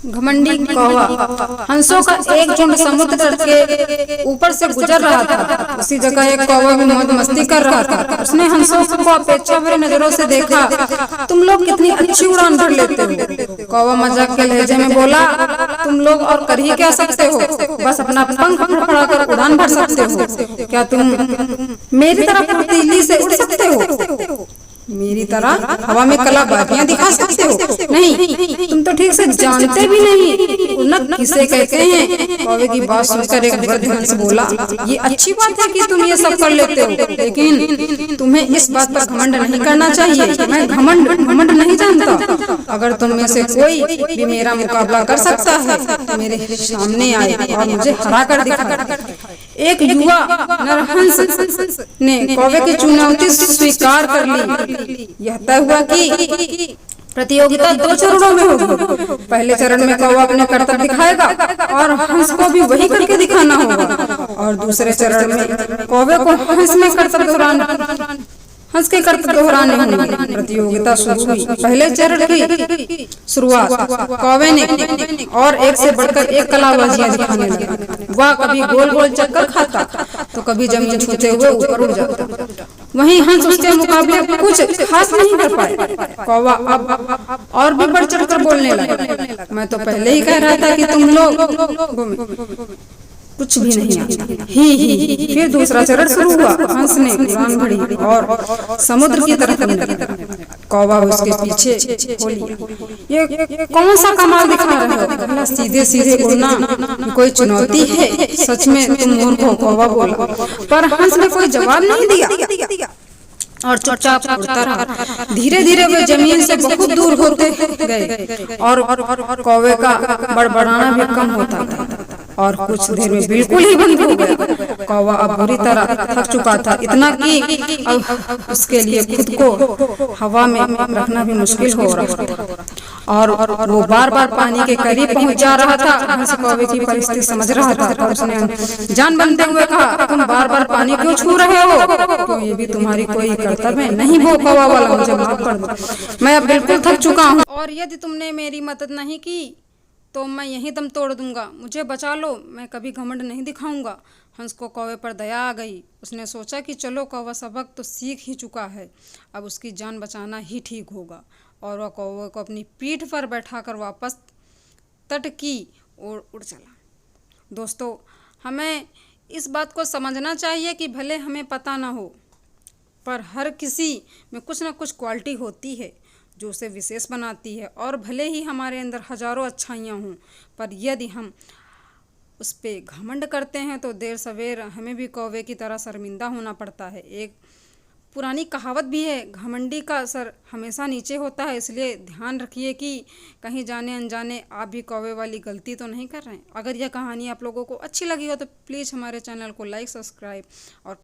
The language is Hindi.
घमंडी कौवा। हंसों का एक झुंड समुद्र तट के ऊपर से गुजर रहा था। उसी जगह एक कौवा भी मौज मस्ती कर रहा था। उसने हंसों को अपेक्षा भरी नजरों से देखा। तुम लोग कितनी अच्छी उड़ान भर लेते हो, कौवा मजाक के लहजे में बोला। तुम लोग और कर ही क्या सकते हो, बस अपना पंख फड़फड़ाकर उड़ान भर सकते हो। क्या तुम मेरी तरह फुर्तीली से उड़ सकते हो, मेरी तरह हवा में कलाबाजियां दिखा सकते हो? नहीं, तुम तो ठीक से जानते भी नहीं उड़ना किसे कहते हैं। कौवे की बात सुनकर एक वृद्ध हंस बोला, ये अच्छी बात है कि तुम ये सब कर लेते हो, लेकिन तुम्हें इस बात पर घमंड नहीं करना चाहिए। मैं घमंड नहीं जानता। अगर तुम में से कोई भी मेरा मुकाबला कर सकता है तो मेरे सामने आए और मुझे हरा कर दिखाए। एक युवा नरहंस ने कौवे की चुनौती स्वीकार कर ली। यह तय हुआ कि प्रतियोगिता 2 चरणों में होगी। पहले चरण में कौवा अपने करतब दिखाएगा और हंस को भी वही करके दिखाना होगा, और दूसरे चरण में कौवे को हंस के करतब दोहराने होंगे। प्रतियोगिता शुरू हुई। पहले चरण की शुरुआत कौवे ने और एक से बढ़कर एक कलाबाजियां दिखाने लगा। वह कभी गोल गोल चक्कर खाता तो कभी जमीन छूते हुए ऊपर उड़ जाता। वहीं हंस उसके मुकाबले कुछ खास नहीं कर पाए। कौवा अब और भी बढ़ चढ़कर बोलने लगा, मैं तो पहले ही कह रहा था कि तुम लोग कुछ भी नहीं आता। ही। फिर दूसरा चरण शुरू हुआ। हंस ने उड़ान भरी और समुद्र की तरफ कौवा उसके पीछे हो लिया। ये कौन सा कमाल दिखा रहे हो, सीधे सीधे उड़ना कोई चुनौती है? सच में तुम मूर्ख हो, कौवा बोला। पर हंस ने कोई जवाब नहीं दिया और चुपचाप उड़ता रहा। धीरे धीरे वे जमीन से बहुत दूर होते गए और कौवे का बड़बड़ाना भी कम होता था और कुछ देर में बिल्कुल ही बंद हो गया। कौवा अब बुरी तरह थक चुका था, इतना कि अब उसके लिए खुद को हवा में रखना भी मुश्किल हो रहा था और वो बार बार पानी के करीब पहुंच जा रहा था। हंस कौवे की परिस्थिति समझ रहा था और उसने जान बनते हुए कहा, तुम बार बार पानी क्यों छू रहे हो? तो ये भी तुम्हारी कोई कर्तव्य है? नहीं वो कौवा वाला, मुझे माफ कर दो, मैं अब बिल्कुल थक चुका हूँ और यदि तुमने मेरी मदद नहीं की तो मैं यहीं दम तोड़ दूंगा। मुझे बचा लो, मैं कभी घमंड नहीं दिखाऊंगा। हंस को कौवे पर दया आ गई। उसने सोचा कि चलो कौवा सबक तो सीख ही चुका है, अब उसकी जान बचाना ही ठीक होगा, और वह कौवे को अपनी पीठ पर बैठाकर वापस तट की ओर उड़ चला। दोस्तों, हमें इस बात को समझना चाहिए कि भले हमें पता ना हो, पर हर किसी में कुछ ना कुछ क्वालिटी होती है जो उसे विशेष बनाती है, और भले ही हमारे अंदर हजारों अच्छाइयाँ हों, पर यदि हम उस पर घमंड करते हैं तो देर सवेर हमें भी कौवे की तरह शर्मिंदा होना पड़ता है। एक पुरानी कहावत भी है, घमंडी का सर हमेशा नीचे होता है। इसलिए ध्यान रखिए कि कहीं जाने अनजाने आप भी कौवे वाली गलती तो नहीं कर रहे हैं। अगर यह कहानी आप लोगों को अच्छी लगी हो तो प्लीज़ हमारे चैनल को लाइक, सब्सक्राइब और